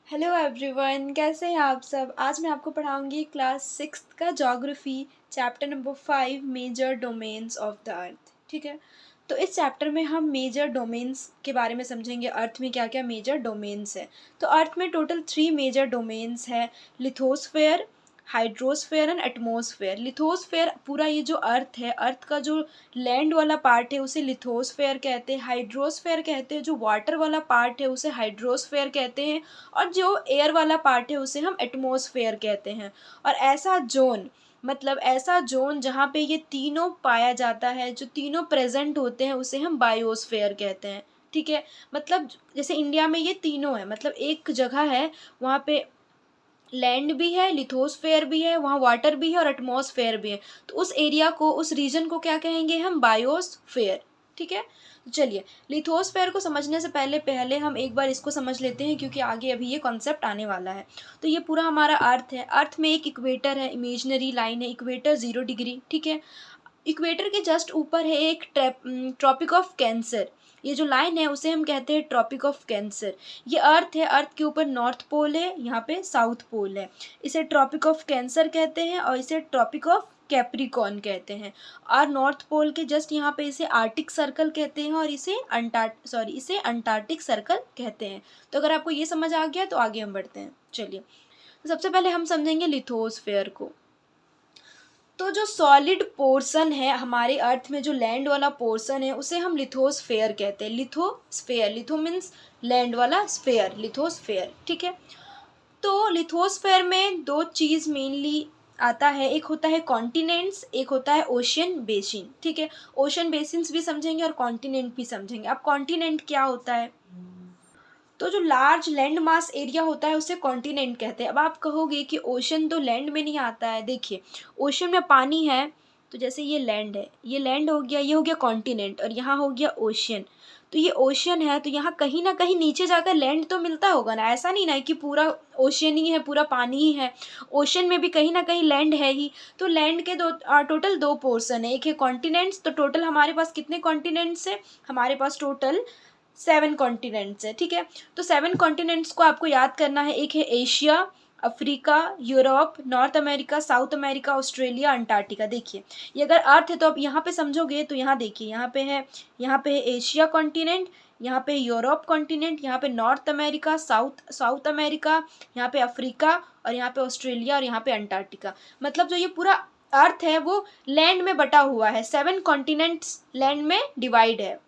Hello everyone, कैसे हैं आप सब। आज मैं आपको पढ़ाऊंगी क्लास 6 का geography chapter number 5 major domains of the earth. ठीक है, तो इस चैप्टर में हम मेजर डोमेन्स के बारे में समझेंगे। अर्थ में क्या क्या मेजर डोमेन्स है। तो अर्थ में टोटल 3 मेजर डोमेन्स है, lithosphere, hydrosphere and atmosphere. Lithosphere पूरा ये जो अर्थ है, अर्थ का जो लैंड वाला पार्ट है उसे लिथोस्फेयर कहते हैं। हाइड्रोस्फेयर कहते हैं जो वाटर वाला पार्ट है उसे हाइड्रोस्फेयर कहते हैं। और जो एयर वाला पार्ट है उसे हम एटमॉस्फेयर कहते हैं। और ऐसा जोन, मतलब ऐसा जोन जहाँ पे ये तीनों पाया जाता है, जो तीनों प्रेजेंट होते हैं, उसे हम बायोस्फेयर कहते हैं। ठीक है, मतलब जैसे इंडिया में ये तीनों है, मतलब एक जगह है वहाँ पे लैंड भी है, लिथोस्फेयर भी है, वहाँ वाटर भी है और एटमॉस्फेयर भी है। तो उस एरिया को, उस रीजन को क्या कहेंगे हम, बायोस्फेयर। ठीक है, तो चलिए लिथोस्फेयर को समझने से पहले पहले हम एक बार इसको समझ लेते हैं, क्योंकि आगे अभी ये कॉन्सेप्ट आने वाला है। तो ये पूरा हमारा अर्थ है। अर्थ में एक इक्वेटर है, इमेजनरी लाइन है, इक्वेटर 0 डिग्री। ठीक है, इक्वेटर के जस्ट ऊपर है एक ट्रॉपिक ऑफ कैंसर। ये जो लाइन है उसे हम कहते हैं ट्रॉपिक ऑफ कैंसर। ये अर्थ है, अर्थ के ऊपर नॉर्थ पोल है, यहाँ पे साउथ पोल है। इसे ट्रॉपिक ऑफ कैंसर कहते हैं और इसे ट्रॉपिक ऑफ कैप्रिकॉर्न कहते हैं। और नॉर्थ पोल के जस्ट यहाँ पे इसे आर्टिक सर्कल कहते हैं और इसे अंटार्कटिक सर्कल कहते हैं। तो अगर आपको ये समझ आ गया तो आगे हम बढ़ते हैं। चलिए, तो सबसे पहले हम समझेंगे लिथोस्फेयर को। तो जो सॉलिड पोर्शन है हमारे अर्थ में, जो लैंड वाला पोर्शन है, उसे हम लिथोस्फेयर कहते हैं। लिथोस्फेयर, लिथो मीन्स लैंड वाला, स्फेयर, लिथोस्फेयर। ठीक है, तो लिथोस्फेयर में दो चीज़ मेनली आता है, एक होता है कॉन्टिनेंट्स, एक होता है ओशियन बेसिन। ठीक है, ओशन बेसिन्स भी समझेंगे और कॉन्टिनेंट भी समझेंगे। अब कॉन्टिनेंट क्या होता है, तो जो लार्ज लैंड मास एरिया होता है उसे कॉन्टिनेंट कहते हैं। अब आप कहोगे कि ओशन तो लैंड में नहीं आता है। देखिए, ओशन में पानी है, तो जैसे ये लैंड है, ये लैंड हो गया, ये हो गया कॉन्टिनेंट, और यहाँ हो गया ओशियन। तो ये ओशियन है, तो यहाँ कहीं ना कहीं नीचे जाकर लैंड तो मिलता होगा ना। ऐसा नहीं ना कि पूरा ओशियन ही है, पूरा पानी ही है। ओशियन में भी कहीं ना कहीं लैंड है ही। तो लैंड के टोटल दो पोर्शन है, एक है कॉन्टिनेंट्स। तो टोटल हमारे पास कितने कॉन्टिनेंट्स है, हमारे पास टोटल 7 कॉन्टिनेंट्स है। ठीक है, तो 7 कॉन्टिनेंट्स को आपको याद करना है। एक है Asia, Africa, Europe, north America, south America, Australia, Antarctica. देखिए, ये अगर अर्थ है तो आप यहाँ पे समझोगे तो यहाँ देखिए, यहाँ पे है एशिया कॉन्टिनेंट, यहाँ पे यूरोप कॉन्टिनेंट, यहाँ पे north America, south south America, यहाँ पे अफ्रीका, और यहाँ पे ऑस्ट्रेलिया, और यहाँ पे अंटार्कटिका। मतलब जो ये पूरा अर्थ है वो लैंड में बटा हुआ है, 7 कॉन्टिनेंट्स लैंड में डिवाइड है।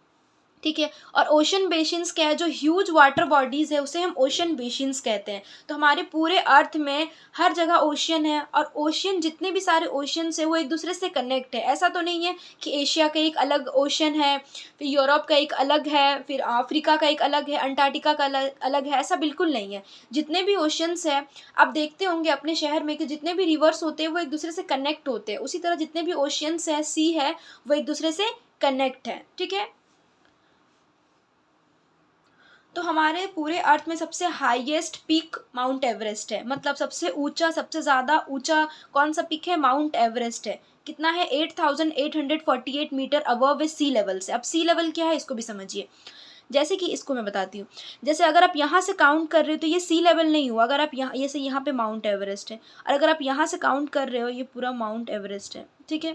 ठीक है, और ओशन बेसिन्स क्या है, जो ह्यूज वाटर बॉडीज है उसे हम ओशन बेसिन्स कहते हैं। तो हमारे पूरे अर्थ में हर जगह ओशियन है, और ओशियन, जितने भी सारे ओशियंस है वो एक दूसरे से कनेक्ट है। ऐसा तो नहीं है कि एशिया का एक अलग ओशन है, फिर यूरोप का एक अलग है, फिर अफ्रीका का एक अलग है, अंटार्कटिका का अलग है। ऐसा बिल्कुल नहीं है। जितने भी ओशंस है, आप देखते होंगे अपने शहर में कि जितने भी रिवर्स होते हैं वो एक दूसरे से कनेक्ट होते हैं। उसी तरह जितने भी ओशियंस है, सी है, वो एक दूसरे से कनेक्ट है। ठीक है, तो हमारे पूरे अर्थ में सबसे हाईएस्ट पीक माउंट एवरेस्ट है। मतलब सबसे ऊंचा, सबसे ज़्यादा ऊंचा कौन सा पीक है, माउंट एवरेस्ट है। कितना है, 8,848 मीटर अबव सी लेवल से। अब सी लेवल क्या है इसको भी समझिए। जैसे कि इसको मैं बताती हूँ, जैसे अगर आप यहाँ से काउंट कर रहे हो तो ये सी लेवल नहीं हुआ। अगर आप यहाँ, जैसे यहाँ पे माउंट एवरेस्ट है, और अगर आप यहाँ से काउंट कर रहे हो, ये पूरा माउंट एवरेस्ट है। ठीक है,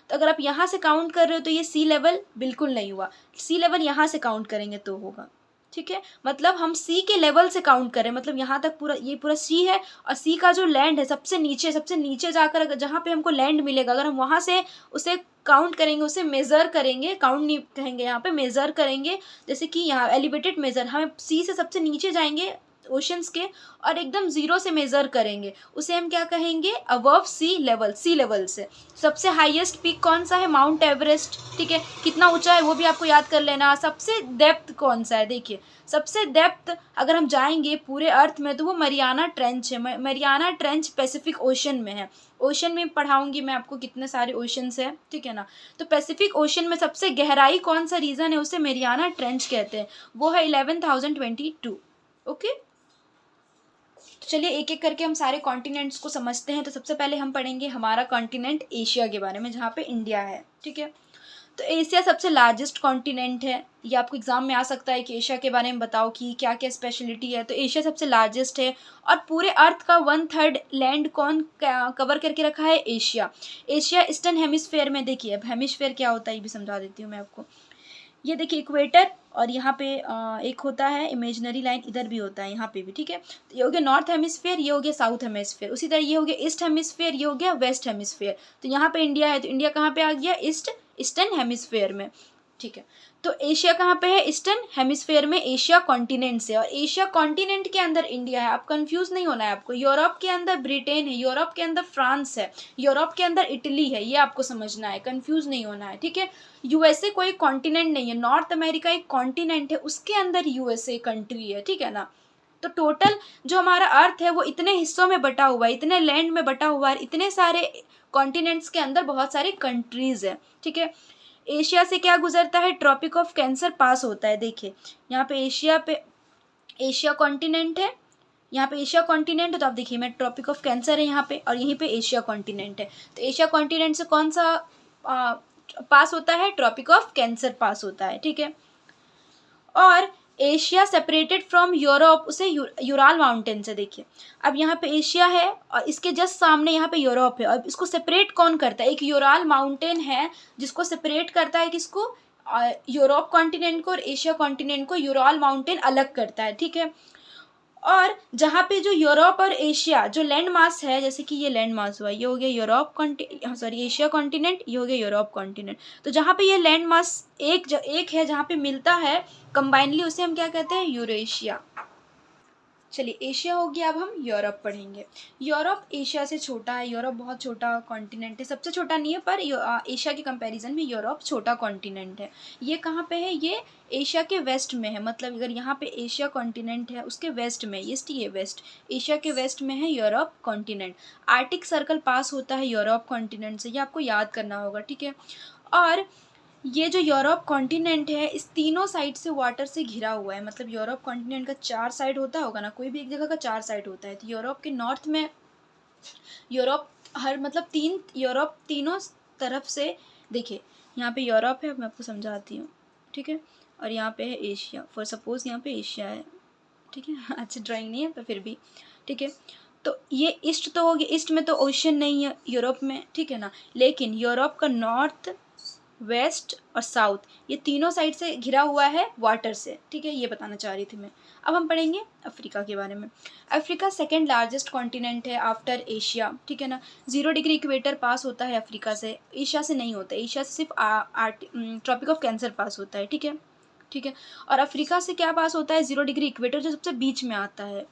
तो अगर आप यहाँ से काउंट कर रहे हो तो ये सी लेवल बिल्कुल नहीं हुआ। सी लेवल यहाँ से काउंट करेंगे तो होगा। ठीक है, मतलब हम सी के लेवल से काउंट करें, मतलब यहाँ तक पूरा, ये पूरा सी है, और सी का जो लैंड है सबसे नीचे जाकर, अगर जहाँ पे हमको लैंड मिलेगा, अगर हम वहाँ से उसे काउंट करेंगे, उसे मेज़र करेंगे, काउंट नहीं कहेंगे, यहाँ पे मेज़र करेंगे। जैसे कि यहाँ एलिवेटेड मेज़र, हम सी से सबसे नीचे जाएंगे ओशंस के, और एकदम ज़ीरो से मेज़र करेंगे, उसे हम क्या कहेंगे, अबव सी लेवल, सी लेवल से। सबसे हाईएस्ट पीक कौन सा है, माउंट एवरेस्ट। ठीक है, कितना ऊंचा है वो भी आपको याद कर लेना। सबसे डेप्थ कौन सा है, देखिए सबसे डेप्थ अगर हम जाएंगे पूरे अर्थ में तो वो मरियाना ट्रेंच है। मरियाना ट्रेंच पैसिफिक ओशन में है। ओशन में पढ़ाऊंगी मैं आपको कितने सारे ओशंस है। ठीक है ना, तो पैसिफिक ओशन में सबसे गहराई कौन सा रीजन है, उसे मरियाना ट्रेंच कहते हैं। वो है 11,022। ओके, तो चलिए एक एक करके हम सारे कॉन्टिनेंट्स को समझते हैं। तो सबसे पहले हम पढ़ेंगे हमारा कॉन्टिनेंट एशिया के बारे में, जहाँ पे इंडिया है। ठीक है, तो एशिया सबसे लार्जेस्ट कॉन्टिनेंट है। ये आपको एग्जाम में आ सकता है कि एशिया के बारे में बताओ कि क्या क्या स्पेशलिटी है। तो एशिया सबसे लार्जेस्ट है और पूरे अर्थ का 1/3 लैंड कौन कवर करके रखा है? एशिया। एशिया ईस्टर्न हेमिस्फेयर में, देखिए अब हेमिस्फेयर क्या होता है ये भी समझा देती हूँ मैं आपको। ये देखिए इक्वेटर, और यहाँ पे एक होता है इमेजिनरी लाइन, इधर भी होता है, यहाँ पे भी, ठीक है। तो ये हो गया नॉर्थ हेमिस्फेयर, ये हो गया साउथ हेमिस्फेयर। उसी तरह ये हो गया ईस्ट हेमिस्फेयर, ये हो गया वेस्ट हेमिस्फेयर। तो यहाँ पे इंडिया है, तो इंडिया कहाँ पे आ गया? ईस्टर्न हेमिस्फेयर में, ठीक है। तो एशिया कहाँ पे है? ईस्टर्न हेमिस्फेयर में एशिया कॉन्टिनेंट से, और एशिया कॉन्टिनेंट के अंदर इंडिया है। आप कंफ्यूज नहीं होना है आपको। यूरोप के अंदर ब्रिटेन है, यूरोप के अंदर फ्रांस है, यूरोप के अंदर इटली है, ये आपको समझना है, कंफ्यूज नहीं होना है, ठीक है। यूएसए कोई कॉन्टिनेंट नहीं है, नॉर्थ अमेरिका एक कॉन्टिनेंट है, उसके अंदर यूएसए कंट्री है, ठीक है ना। तो टोटल जो हमारा अर्थ है वो इतने हिस्सों में बटा हुआ है, इतने लैंड में बटा हुआ है, इतने सारे कॉन्टिनेंट्स के अंदर बहुत सारे कंट्रीज है, ठीक है। एशिया से क्या गुजरता है? ट्रॉपिक ऑफ कैंसर पास होता है। देखिए यहाँ पे एशिया कॉन्टिनेंट है, यहाँ पे एशिया कॉन्टिनेंट है, तो आप देखिए मैं ट्रॉपिक ऑफ कैंसर है यहाँ पे, और यहीं पे एशिया कॉन्टिनेंट है। तो एशिया कॉन्टिनेंट से कौन सा पास होता है? ट्रॉपिक ऑफ कैंसर पास होता है, ठीक है। और एशिया सेपरेटेड फ्रॉम यूरोप उसे यूराल माउंटेन से। देखिए अब यहाँ पे एशिया है और इसके जस्ट सामने यहाँ पे यूरोप है, और इसको सेपरेट कौन करता है? एक यूराल माउंटेन है जिसको सेपरेट करता है, किसको? यूरोप कॉन्टिनेंट को और एशिया कॉन्टिनेंट को यूराल माउंटेन अलग करता है, ठीक है। और जहाँ पे जो यूरोप और एशिया जो लैंड मास है, जैसे कि ये लैंड मास हुआ, ये हो गया एशिया कॉन्टिनेंट, ये हो गया यूरोप कॉन्टिनेंट। तो जहाँ पे ये लैंड मास एक है, जहाँ पे मिलता है कंबाइनली, उसे हम क्या कहते हैं? यूरेशिया। चलिए एशिया हो गया, अब हम यूरोप पढ़ेंगे। यूरोप एशिया से छोटा है, यूरोप बहुत छोटा कॉन्टिनेंट है, सबसे छोटा नहीं है पर एशिया के कंपैरिजन में यूरोप छोटा कॉन्टिनेंट है। ये कहाँ पे है? ये एशिया के वेस्ट में है, मतलब अगर यहाँ पे एशिया कॉन्टिनेंट है उसके वेस्ट में, ये वेस्ट, एशिया के वेस्ट में है यूरोप कॉन्टिनेंट। आर्टिक सर्कल पास होता है यूरोप कॉन्टिनेंट से, ये आपको याद करना होगा, ठीक है। और ये जो यूरोप कॉन्टिनेंट है इस तीनों साइड से वाटर से घिरा हुआ है, मतलब यूरोप कॉन्टिनेंट का 4 साइड होता होगा ना, कोई भी एक जगह का 4 साइड होता है। तो यूरोप के नॉर्थ में यूरोप मतलब यूरोप तीनों तरफ से, देखिए यहाँ पे यूरोप है, मैं आपको समझाती हूँ, ठीक है। और यहाँ पे है एशिया, फॉर सपोज यहाँ पे एशिया है, ठीक है। अच्छा ड्राइंग नहीं है पर फिर भी, ठीक है। तो ये ईस्ट तो हो गया, ईस्ट में तो ओशन नहीं है यूरोप में, ठीक है ना। लेकिन यूरोप का नॉर्थ, वेस्ट और साउथ, ये तीनों साइड से घिरा हुआ है वाटर से, ठीक है। ये बताना चाह रही थी मैं। अब हम पढ़ेंगे अफ्रीका के बारे में। अफ्रीका सेकेंड लार्जेस्ट कॉन्टिनेंट है आफ्टर एशिया, ठीक है ना। 0 डिग्री इक्वेटर पास होता है अफ्रीका से, एशिया से नहीं होता, एशिया से सिर्फ ट्रॉपिक ऑफ कैंसर पास होता है, ठीक है, ठीक है। और अफ्रीका से क्या पास होता है? 0 डिग्री इक्वेटर जो सबसे बीच में आता है।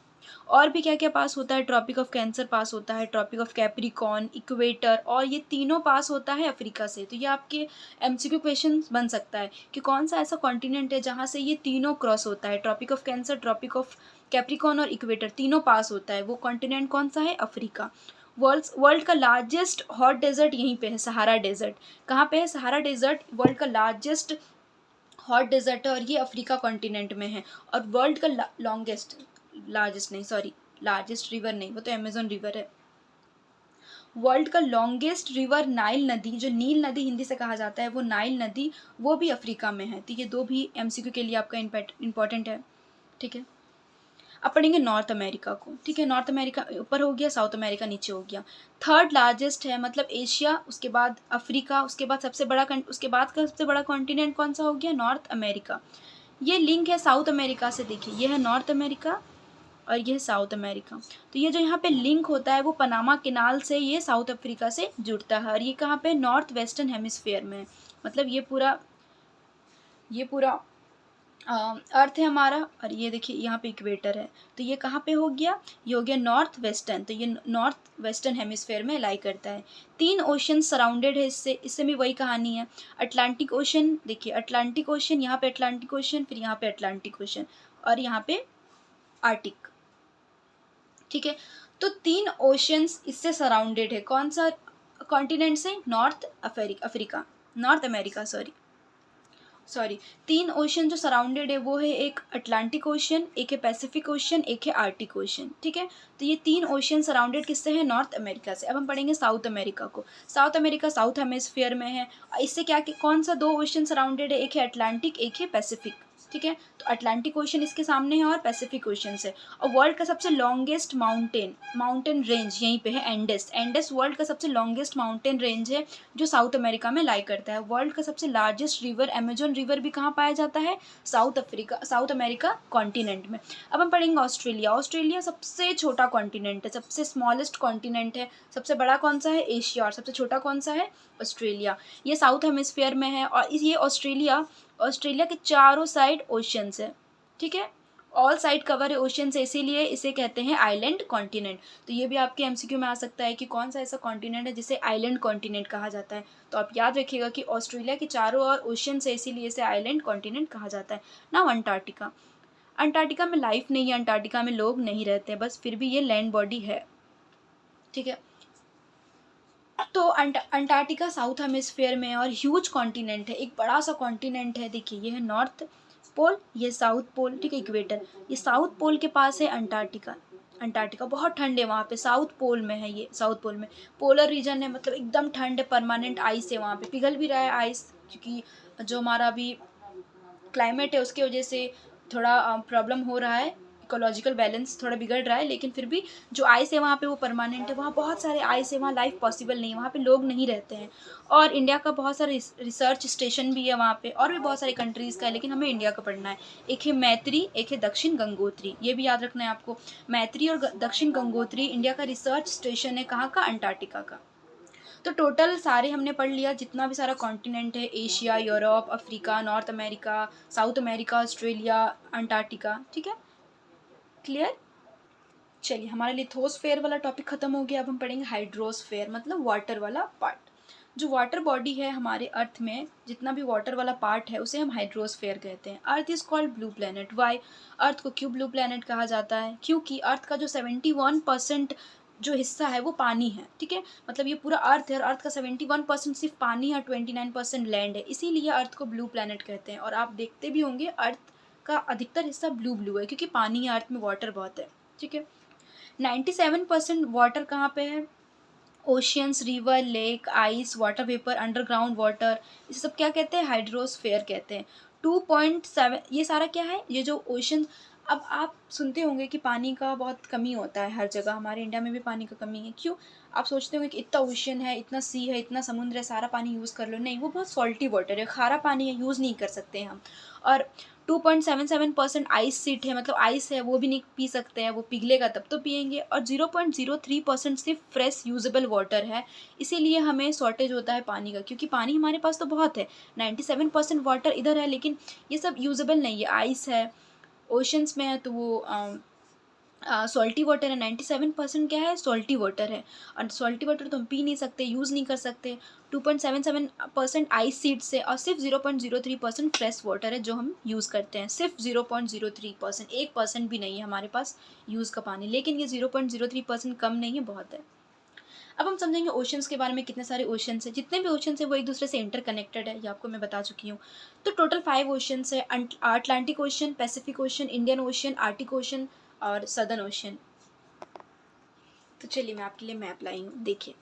और भी क्या क्या पास होता है? ट्रॉपिक ऑफ कैंसर पास होता है, ट्रॉपिक ऑफ कैप्रिकॉर्न, इक्वेटर, और ये तीनों पास होता है अफ्रीका से। तो ये आपके एमसीक्यू क्वेश्चन बन सकता है कि कौन सा ऐसा कॉन्टिनेंट है जहाँ से ये तीनों क्रॉस होता है, tropic of cancer, tropic of capricorn और इक्वेटर तीनों पास होता है। वो कॉन्टिनेंट कौन सा है? अफ्रीका। वर्ल्ड का लार्जेस्ट हॉट डेजर्ट यहीं पे है, सहारा डेजर्ट। कहाँ पे है? सहारा डेजर्ट वर्ल्ड का लार्जेस्ट हॉट डेजर्ट है, और ये अफ्रीका कॉन्टिनेंट में है। और वर्ल्ड का लार्जेस्ट रिवर नहीं, वो तो अमेजोन रिवर है। वर्ल्ड का लॉन्गेस्ट रिवर नाइल नदी, जो नील नदी हिंदी से कहा जाता है, वो नाइल नदी, वो भी अफ्रीका में है। तो ये दो भी एमसीक्यू के लिए आपका इंपॉर्टेंट है, ठीक है। अब पढ़ेंगे नॉर्थ अमेरिका को, ठीक है। नॉर्थ अमेरिका ऊपर हो गया, साउथ अमेरिका नीचे हो गया। थर्ड लार्जेस्ट है, मतलब एशिया, उसके बाद अफ्रीका, उसके बाद उसके बाद का सबसे बड़ा कॉन्टिनेंट कौन सा हो गया? North America. ये लिंक है साउथ अमेरिका से, देखिए ये है नॉर्थ अमेरिका और ये है साउथ अमेरिका। तो ये जो यहाँ पे लिंक होता है वो पनामा कैनाल से ये साउथ अफ्रीका से जुड़ता है, और ये कहाँ पे? नॉर्थ वेस्टर्न हेमिस्फेयर में, मतलब ये पूरा अर्थ है हमारा। और ये देखिए यहाँ पे इक्वेटर है, तो ये कहाँ पे हो गया? ये हो गया नॉर्थ वेस्टर्न, तो ये नॉर्थ वेस्टर्न हेमिस्फेयर में लाई करता है। 3 ओशन सराउंडेड है इससे भी वही कहानी है। अटलांटिक ओशन, देखिए अटलांटिक ओशन, यहाँ पे अटलांटिक ओशन, फिर यहाँ पे अटलांटिक ओशन, और यहाँ पे आर्टिक, ठीक है। तो 3 ओशंस इससे सराउंडेड है, कौन सा कॉन्टिनेंट से? North America, sorry. Sorry, 3 ocean जो सराउंडेड है वो है, एक अटलांटिक ओशन, एक है पैसिफिक ओशन, एक है आर्टिक ओशन, ठीक है। तो ये 3 ओशन सराउंडेड किससे है? नॉर्थ अमेरिका से। अब हम पढ़ेंगे साउथ अमेरिका को। साउथ अमेरिका साउथ हेमिस्फीयर में है। इससे क्या कि कौन सा 2 ओशन सराउंडेड है? एक है अटलांटिक, एक है पैसिफिक, ठीक है। तो अटलांटिक ओशन इसके सामने है और पैसिफिक ओशन से। और वर्ल्ड का सबसे लॉन्गेस्ट माउंटेन रेंज यहीं पे है, एंडेस। एंडेस वर्ल्ड का सबसे लॉन्गेस्ट माउंटेन रेंज है जो साउथ अमेरिका में लाई करता है। वर्ल्ड का सबसे लार्जेस्ट रिवर अमेजोन रिवर भी कहाँ पाया जाता है? साउथ अमेरिका कॉन्टिनेंट में। अब हम पढ़ेंगे ऑस्ट्रेलिया। ऑस्ट्रेलिया सबसे छोटा कॉन्टिनेंट है, सबसे स्मॉलेस्ट कॉन्टिनेंट है। सबसे बड़ा कौन सा है? एशिया। और सबसे छोटा कौन सा है? ऑस्ट्रेलिया। ये साउथ हेमिस्फीयर में है। और ये ऑस्ट्रेलिया के चारों साइड ओशंस है, ठीक है। ऑल साइड कवर है ओशन से, इसीलिए इसे कहते हैं आइलैंड कॉन्टिनेंट। तो ये भी आपके एमसीक्यू में आ सकता है कि कौन सा ऐसा कॉन्टिनेंट है जिसे आइलैंड कॉन्टिनेंट कहा जाता है। तो आप याद रखिएगा कि ऑस्ट्रेलिया के चारों ओर ओशन से, इसीलिए इसे आइलैंड कॉन्टिनेंट कहा जाता है। Now Antarctica. अंटार्कटिका में लाइफ नहीं है, अंटार्कटिका में लोग नहीं रहते, बस फिर भी ये लैंड बॉडी है, ठीक है। तो अंटार्कटिका साउथ हेमिस्फीयर में है और ह्यूज कॉन्टिनेंट है, एक बड़ा सा कॉन्टिनेंट है। देखिए ये है नॉर्थ पोल, ये साउथ पोल, ठीक है, इक्वेटर। ये साउथ पोल के पास है अंटार्कटिका। अंटार्कटिका बहुत ठंड है वहाँ पे, साउथ पोल में है ये, साउथ पोल में पोलर रीजन है, मतलब एकदम ठंड है, परमानेंट आइस है वहाँ पे, पिघल भी रहा है आइस, क्योंकि जो हमारा अभी क्लाइमेट है उसकी वजह से थोड़ा प्रॉब्लम हो रहा है, इकोलॉजिकल बैलेंस थोड़ा बिगड़ रहा है, लेकिन फिर भी जो आइस है वहाँ पे वो परमानेंट है। वहाँ बहुत सारे आइस है, वहाँ लाइफ पॉसिबल नहीं है, वहाँ पे लोग नहीं रहते हैं। और इंडिया का बहुत सारे रिसर्च स्टेशन भी है वहाँ पे, और भी बहुत सारे कंट्रीज़ का है, लेकिन हमें इंडिया का पढ़ना है। एक है मैत्री, एक है दक्षिण गंगोत्री, ये भी याद रखना है आपको। मैत्री और दक्षिण गंगोत्री इंडिया का रिसर्च स्टेशन है, कहाँ का? अंटार्कटिका का। तो टोटल सारे हमने पढ़ लिया, जितना भी सारा कॉन्टिनेंट है, Asia, Europe, Africa, north America, south America, Australia, Antarctica, ठीक है, क्लियर। चलिए हमारे लिथोस्फेयर वाला टॉपिक खत्म हो गया। अब हम पढ़ेंगे हाइड्रोस्फेयर, मतलब वाटर वाला पार्ट। जो वाटर बॉडी है हमारे अर्थ में, जितना भी वाटर वाला पार्ट है उसे हम हाइड्रोस्फेयर कहते हैं। Earth is called blue planet. Why? Earth को क्यों ब्लू प्लैनेट कहा जाता है? क्योंकि अर्थ का जो 71% जो हिस्सा है वो पानी है, ठीक है। मतलब ये पूरा अर्थ है और अर्थ का 71% सिर्फ पानी है, 29% लैंड है, इसीलिए अर्थ को ब्लू प्लैनेट कहते हैं। और आप देखते भी होंगे अर्थ का अधिकतर हिस्सा ब्लू ब्लू है, क्योंकि पानी है, अर्थ में वाटर बहुत है, ठीक है। 97% वाटर कहाँ पे है? Oceans, river, lake, ice, water vapour, underground water, इसे सब क्या कहते हैं? हाइड्रोस्फेयर कहते हैं। 2.7 ये सारा क्या है? ये जो ओशन, अब आप सुनते होंगे कि पानी का बहुत कमी होता है हर जगह, हमारे इंडिया में भी पानी का कमी है। क्यों? आप सोचते होंगे कि इतना ओशन है, इतना सी है, इतना समुद्र है, सारा पानी यूज़ कर लो। नहीं, वो बहुत सॉल्टी वाटर है, खारा पानी है, यूज़ नहीं कर सकते हम। और 2.77% आइस सीट है, मतलब आइस है, वो भी नहीं पी सकते हैं, वो पिघलेगा तब तो पियेंगे। और 0.03% सिर्फ फ्रेश यूजेबल वाटर है, इसीलिए हमें शॉर्टेज होता है पानी का, क्योंकि पानी हमारे पास तो बहुत है, 97% वाटर इधर है, लेकिन ये सब यूजेबल नहीं है। आइस है, ओशंस में है, तो वो सॉल्टी वाटर है। 97% क्या है? सॉल्टी वाटर है, और सॉल्टी वाटर तो हम पी नहीं सकते, यूज़ नहीं कर सकते। 2.77% आइस सीड से, और सिर्फ 0.03% फ्रेश वाटर है जो हम यूज़ करते हैं, सिर्फ 0.03%, 1% भी नहीं है हमारे पास यूज़ का पानी। लेकिन ये 0.03% कम नहीं है, बहुत है। अब हम समझेंगे ओशंस के बारे में। कितने सारे ओशंस हैं, जितने भी ओशंस हैं वो एक दूसरे से इंटर कनेक्टेड है, ये आपको मैं बता चुकी हूँ। तो टोटल 5 ओशंस है, Atlantic ocean, Pacific ocean, Indian ocean, Arctic ocean और सदर्न ओशन। तो चलिए मैं आपके लिए मैप लाई हूँ, देखिए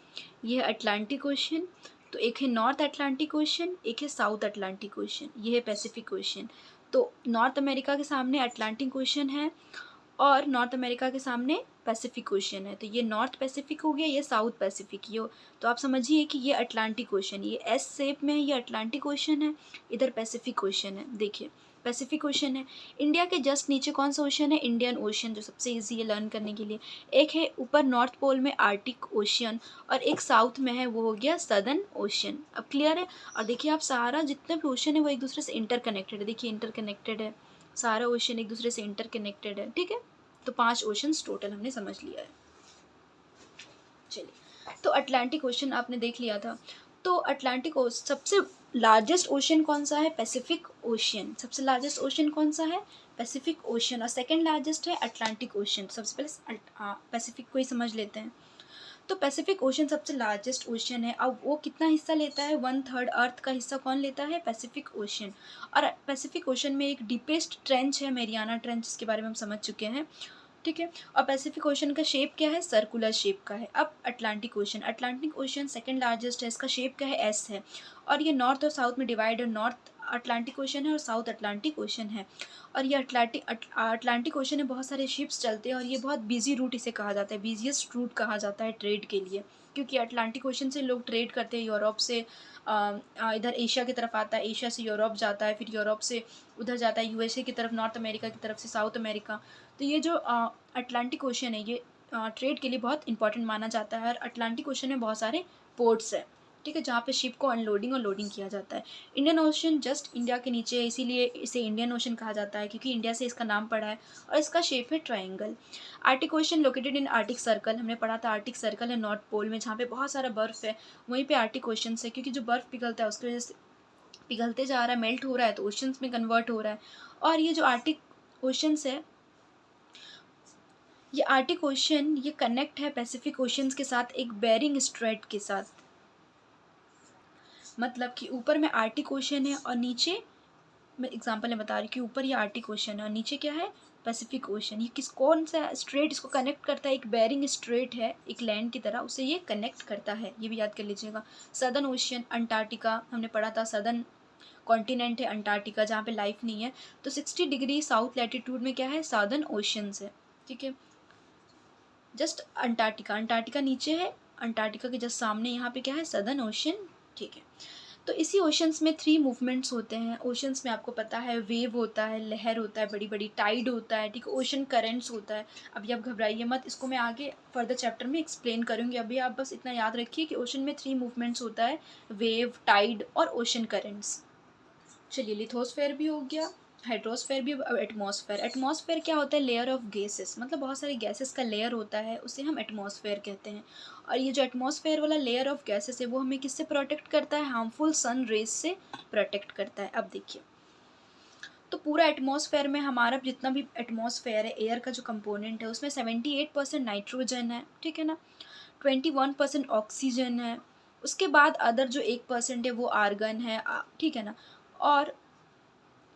ये है अटलांटिक ओशन, तो एक है नॉर्थ अटलांटिक ओशन, एक है साउथ अटलांटिक ओशन, ये है पैसिफिक ओशन। तो नॉर्थ अमेरिका के सामने अटलांटिक ओशन है और नॉर्थ अमेरिका के सामने पैसिफिक ओशन है। तो ये नॉर्थ पैसिफिक हो गया, ये साउथ पैसिफिक, ये तो आप समझिए कि ये अटलांटिक ओशन, ये एस शेप में है, ये अटलांटिक ओशन है, इधर पैसिफिक ओशन है। देखिए पैसिफिक ओशन है। इंडिया के जस्ट नीचे कौन सा ओशन है? इंडियन ओशन, जो सबसे ईजी है लर्न करने के लिए। एक है ऊपर नॉर्थ पोल में आर्टिक ओशन, और एक साउथ में है, वो हो गया सदर्न ओशन। अब क्लियर है? और देखिए आप सारा जितने भी ओशन है वो एक दूसरे से इंटरकनेक्टेड है, देखिए इंटरकनेक्टेड है, सारा ओशन एक दूसरे से इंटरकनेक्टेड है, ठीक है। तो 5 ओशंस टोटल हमने समझ लिया है। चलिए, तो अटलांटिक ओशन आपने देख लिया था। तो अटलांटिक सबसे लार्जेस्ट ओशन कौन सा है? Pacific ocean. सबसे लार्जेस्ट ओशन कौन सा है? Pacific ocean. और सेकंड लार्जेस्ट है अटलांटिक ओशन। सबसे पहले पैसिफिक को ही समझ लेते हैं। तो पैसिफिक ओशन सबसे लार्जेस्ट ओशन है। अब वो कितना हिस्सा लेता है, 1/3 अर्थ का हिस्सा कौन लेता है, पैसिफिक ओशन। और पैसिफिक ओशन में एक डीपेस्ट ट्रेंच है, मेरियाना ट्रेंच, जिसके बारे में हम समझ चुके हैं, ठीक है। और पैसिफिक ओशन का शेप क्या है, सर्कुलर शेप का है। अब अटलांटिक ओशन सेकंड लार्जेस्ट है, इसका शेप क्या है, एस है। और ये नॉर्थ और साउथ में डिवाइड है, नॉर्थ अटलांटिक ओशन है और साउथ अटलांटिक ओशन है। और ये अटलांटिक ओशन में बहुत सारे शिप्स चलते हैं और ये बहुत बिजी रूट इसे कहा जाता है, बिजिएस्ट रूट कहा जाता है ट्रेड के लिए, क्योंकि अटलांटिक ओशन से लोग ट्रेड करते हैं, यूरोप से इधर एशिया की तरफ आता है, एशिया से यूरोप जाता है, फिर यूरोप से उधर जाता है यूएसए की तरफ, नॉर्थ अमेरिका की तरफ से साउथ अमेरिका। तो ये जो अटलांटिक ओशन है ये ट्रेड के लिए बहुत इंपॉर्टेंट माना जाता है। और अटलांटिक ओशन में बहुत सारे पोर्ट्स है, ठीक है, जहाँ पे शिप को अनलोडिंग और लोडिंग किया जाता है। इंडियन ओशन जस्ट इंडिया के नीचे है, इसीलिए इसे इंडियन ओशन कहा जाता है, क्योंकि इंडिया से इसका नाम पड़ा है। और इसका शेप है triangle. Arctic ocean located in Arctic circle, हमने पढ़ा था आर्टिक सर्कल है नॉर्थ पोल में, जहाँ पे बहुत सारा बर्फ है, वहीं पे आर्टिक ओशन है, क्योंकि जो बर्फ पिघलता है उसकी वजह से पिघलते जा रहा है, मेल्ट हो रहा है, तो ओशंस में कन्वर्ट हो रहा है। और ये जो आर्टिक ओशंस है, ये आर्टिक ओशन ये कनेक्ट है पैसिफिक ओशंस के साथ एक बेरिंग स्ट्रेट के साथ। मतलब कि ऊपर में आर्टिक ओशन है और नीचे, मैं एग्जांपल में बता रही हूँ कि ऊपर ये आर्टिक ओशन है और नीचे क्या है, पैसिफिक ओशन। ये कौन सा स्ट्रेट इसको कनेक्ट करता है, एक बेरिंग स्ट्रेट है एक लैंड की तरह, उसे ये कनेक्ट करता है, ये भी याद कर लीजिएगा। सदर्न ओशन अंटार्कटिका हमने पढ़ा था, सदर्न कॉन्टिनेंट है अंटार्कटिका, जहाँ पे लाइफ नहीं है। तो 60 डिग्री साउथ लैटिट्यूड में क्या है, सदर्न ओशंस है, ठीक है। जस्ट अंटार्कटिका नीचे है, अंटार्कटिका के जस्ट सामने यहाँ पे क्या है, सदर्न ओशन, ठीक है। तो इसी ओशंस में 3 मूवमेंट्स होते हैं। ओशंस में आपको पता है वेव होता है, लहर होता है, बड़ी बड़ी टाइड होता है, ठीक है, ओशन करेंट्स होता है। अभी आप घबराइए मत, इसको मैं आगे फर्दर चैप्टर में एक्सप्लेन करूँगी। अभी आप बस इतना याद रखिए कि ओशन में 3 मूवमेंट्स होता है, वेव, टाइड और ओशन करेंट्स। चलिए, लिथोस्फेयर भी हो गया, हाइड्रोस्फेयर भी। अब एटमॉस्फेयर क्या होता है, लेयर ऑफ गैसेस, मतलब बहुत सारे गैसेस का लेयर होता है, उसे हम एटमॉस्फेयर कहते हैं। और ये जो एटमॉस्फेयर वाला लेयर ऑफ गैसेस है वो हमें किससे प्रोटेक्ट करता है, हार्मफुल सन रेज से प्रोटेक्ट करता है। अब देखिए, तो पूरा एटमॉस्फेयर में हमारा जितना भी एटमॉस्फेयर है, एयर का जो कंपोनेंट है, उसमें 78% नाइट्रोजन है, ठीक है ना, 21% ऑक्सीजन है, उसके बाद अदर जो 1% है वो आर्गन है, ठीक है ना, और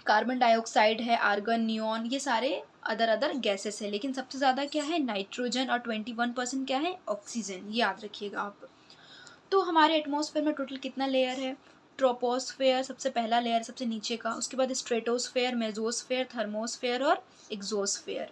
कार्बन डाइऑक्साइड है, आर्गन, नियॉन, ये सारे अदर अदर गैसेस है। लेकिन सबसे ज़्यादा क्या है, नाइट्रोजन, और 21% क्या है, ऑक्सीजन, ये याद रखिएगा आप। तो हमारे एटमॉस्फेयर में टोटल कितना लेयर है, ट्रोपोस्फेयर सबसे पहला लेयर सबसे नीचे का, उसके बाद स्ट्रेटोस्फेयर, मेसोस्फेयर, थर्मोस्फेयर और एग्जोस्फेयर।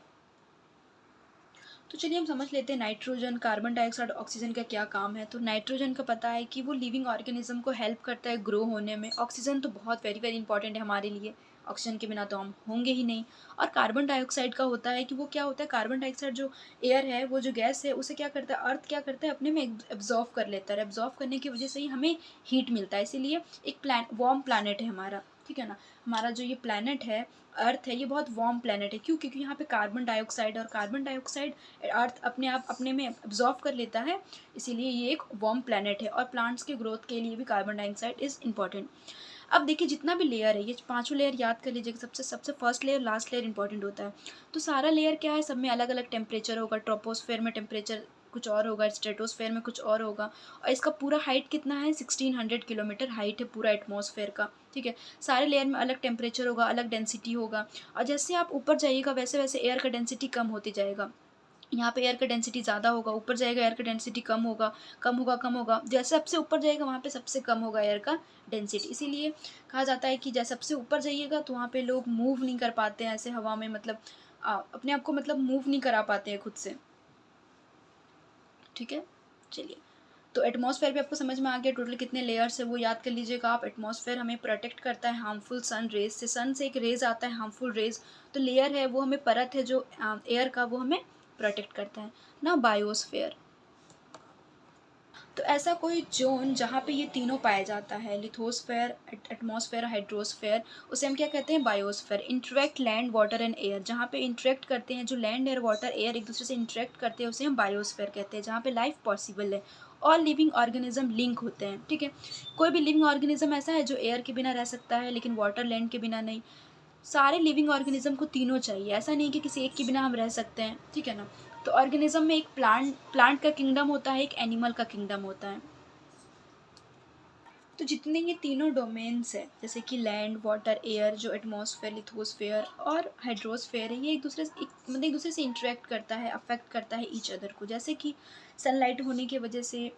तो चलिए हम समझ लेते हैं नाइट्रोजन, कार्बन डाइऑक्साइड, ऑक्सीजन का क्या काम है। तो नाइट्रोजन का पता है कि वो लिविंग ऑर्गेनिज्म को हेल्प करता है ग्रो होने में। ऑक्सीजन तो बहुत वेरी वेरी इंपॉर्टेंट है हमारे लिए, ऑक्सीजन के बिना तो हम होंगे ही नहीं। और कार्बन डाइऑक्साइड का होता है कि वो क्या होता है, कार्बन डाइऑक्साइड जो एयर है, वो जो गैस है, उसे क्या करता है, अर्थ क्या करता है, अपने में एब्जॉर्व कर लेता है। एब्जॉर्व करने की वजह से ही हमें हीट मिलता है, इसीलिए एक वार्म प्लानट है हमारा, ठीक है ना। हमारा जो ये प्लानट है, अर्थ है, ये बहुत वार्म प्लानट है। क्यों? क्योंकि यहाँ पे कार्बन डाइऑक्साइड, और कार्बन डाइऑक्साइड अर्थ अपने आप अपने में एब्जॉर्व कर लेता है, इसीलिए ये एक वार्म प्लानट है। और प्लांट्स के ग्रोथ के लिए भी कार्बन डाइऑक्साइड इज़ इम्पॉर्टेंट। अब देखिए, जितना भी लेयर है, ये पांचों लेयर याद कर लीजिएगा। सबसे सबसे first layer, last layer important होता है। तो सारा लेयर क्या है, सब में अलग अलग टेम्परेचर होगा। ट्रोपोस्फेयर में टेम्परेचर कुछ और होगा, स्ट्रेटोस्फेयर में कुछ और होगा। और इसका पूरा हाइट कितना है, 1600 किलोमीटर हाइट है पूरा एटमॉस्फेयर का, ठीक है। सारे लेयर में अलग टेम्परेचर होगा, अलग डेंसिटी होगा। और जैसे आप ऊपर जाइएगा वैसे वैसे एयर का डेंसिटी कम होती जाएगा। यहाँ पे एयर का डेंसिटी ज़्यादा होगा, ऊपर जाएगा एयर का डेंसिटी कम होगा, कम होगा, कम होगा। जैसे सबसे ऊपर जाएगा वहाँ पे सबसे कम होगा एयर का डेंसिटी। इसीलिए कहा जाता है कि जैसे सबसे ऊपर जाइएगा तो वहाँ पे लोग मूव नहीं कर पाते हैं ऐसे हवा में, मतलब अपने आप को मतलब मूव नहीं करा पाते हैं खुद से, ठीक है। चलिए, तो एटमॉस्फेयर भी आपको समझ में आ गया, टोटल कितने लेयर्स है वो याद कर लीजिएगा आप। एटमॉस्फेयर हमें प्रोटेक्ट करता है हार्मफुल सन रेज से, सन से एक रेज आता है हार्मफुल रेज, तो लेयर है वो हमें, परत है जो एयर का, वो हमें प्रोटेक्ट करता है ना। बायोस्फेयर, तो ऐसा कोई जोन जहाँ पे ये तीनों पाया जाता है, लिथोस्फेयर, एटमॉस्फेयर, हाइड्रोस्फेयर, उसे हम क्या कहते हैं, biosphere. Interact land, water and air, जहाँ पे इंटरेक्ट करते हैं, जो लैंड एयर वाटर एयर एक दूसरे से इंटरेक्ट करते हैं, उसे हम बायोस्फेयर कहते हैं, जहाँ पे लाइफ पॉसिबल है। और लिविंग ऑर्गेनिज्म लिंक होते हैं, ठीक है। कोई भी लिविंग ऑर्गेनिज्म ऐसा है जो एयर के बिना रह सकता है लेकिन वाटर लैंड के बिना नहीं। सारे लिविंग ऑर्गेनिज्म को तीनों चाहिए, ऐसा नहीं कि किसी एक के बिना हम रह सकते हैं, ठीक है ना। तो ऑर्गेनिज्म में एक प्लांट का किंगडम होता है, एक एनिमल का किंगडम होता है। तो जितने ये तीनों डोमेन्स हैं, जैसे कि लैंड, वाटर, एयर, जो एटमॉस्फेयर, लिथोस्फेयर और हाइड्रोस्फेयर है, ये एक दूसरे से इंटरेक्ट करता है, अफेक्ट करता है ईच अदर को। जैसे कि सनलाइट होने की वजह से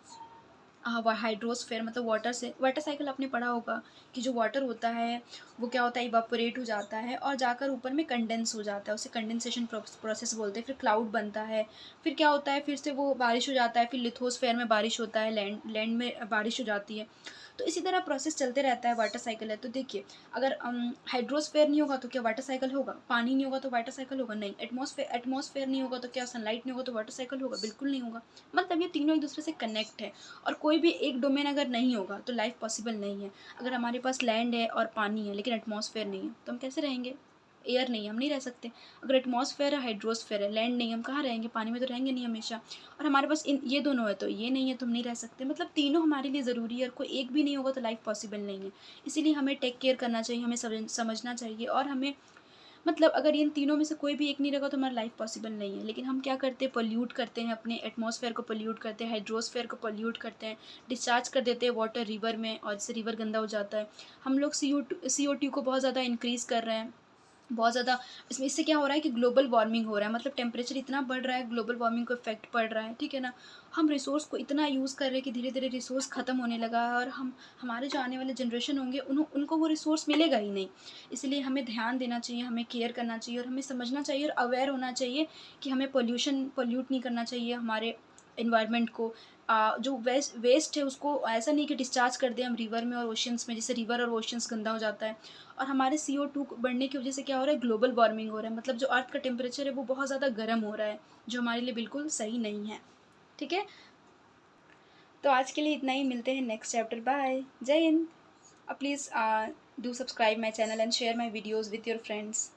हाइड्रोस्फेयर मतलब वाटर से, वाटर साइकिल आपने पढ़ा होगा कि जो वाटर होता है वो क्या होता है, इवापोरेट हो जाता है और जाकर ऊपर में कंडेंस हो जाता है, उसे कंडेंसेशन प्रोसेस बोलते हैं। फिर क्लाउड बनता है, फिर क्या होता है, फिर से वो बारिश हो जाता है, फिर लिथोस्फेयर में बारिश होता है, लैंड में बारिश हो जाती है। तो इसी तरह प्रोसेस चलते रहता है, वाटर साइकिल है। तो देखिए, अगर हाइड्रोस्फेयर नहीं होगा तो क्या वाटर साइकिल होगा? पानी नहीं होगा तो वाटर साइकिल होगा? नहीं। एटमॉस्फेयर नहीं होगा तो क्या सनलाइट नहीं होगा तो वाटर साइकिल होगा? बिल्कुल नहीं होगा। मतलब ये तीनों एक दूसरे से कनेक्ट है, और कोई भी एक डोमेन अगर नहीं होगा तो लाइफ पॉसिबल नहीं है। अगर हमारे पास लैंड है और पानी है लेकिन एटमॉस्फेयर नहीं है तो हम कैसे रहेंगे? एयर नहीं है, हम नहीं रह सकते। अगर एटमॉस्फेयर है, हाइड्रोस्फेयर है, लैंड नहीं, हम कहाँ रहेंगे? पानी में तो रहेंगे नहीं हमेशा। और हमारे पास इन ये दोनों है तो ये नहीं है तो हम नहीं रह सकते। मतलब तीनों हमारे लिए ज़रूरी है, और कोई एक भी नहीं होगा तो लाइफ पॉसिबल नहीं है। इसीलिए हमें टेक केयर करना चाहिए, हमें समझना चाहिए, और हमें मतलब अगर इन तीनों में से कोई भी एक नहीं रहेगा तो हमारा लाइफ पॉसिबल नहीं है। लेकिन हम क्या करते हैं, पोल्यूट करते हैं, अपने एटमॉस्फेयर को पोल्यूट करते हैं, हाइड्रोस्फेयर को पोल्यूट करते हैं, डिस्चार्ज कर देते हैं वाटर रिवर में, और इससे रिवर गंदा हो जाता है। हम लोग CO2 को बहुत ज़्यादा इंक्रीज़ कर रहे हैं, बहुत ज़्यादा। इससे क्या हो रहा है कि ग्लोबल वार्मिंग हो रहा है, मतलब टेम्परेचर इतना बढ़ रहा है, ग्लोबल वार्मिंग को इफेक्ट पड़ रहा है, ठीक है ना। हम रिसोर्स को इतना यूज़ कर रहे हैं कि धीरे धीरे रिसोर्स ख़त्म होने लगा है, और हमारे जो आने वाले जनरेशन होंगे उनको वो रिसोर्स मिलेगा ही नहीं। इसलिए हमें ध्यान देना चाहिए, हमें केयर करना चाहिए, और हमें समझना चाहिए और अवेयर होना चाहिए कि हमें पोल्यूट नहीं करना चाहिए हमारे इन्वायरमेंट को। जो वेस्ट है उसको ऐसा नहीं कि डिस्चार्ज कर दें हम रिवर में और ओशियंस में, जिससे रिवर और ओशियंस गंदा हो जाता है। और हमारे CO2 बढ़ने की वजह से क्या हो रहा है, ग्लोबल वार्मिंग हो रहा है, मतलब जो अर्थ का टेम्परेचर है वो बहुत ज़्यादा गर्म हो रहा है, जो हमारे लिए बिल्कुल सही नहीं है, ठीक है। तो आज के लिए इतना ही, मिलते हैं नेक्स्ट चैप्टर। बाय, जय Hind. Please do subscribe my channel and share my videos with your friends.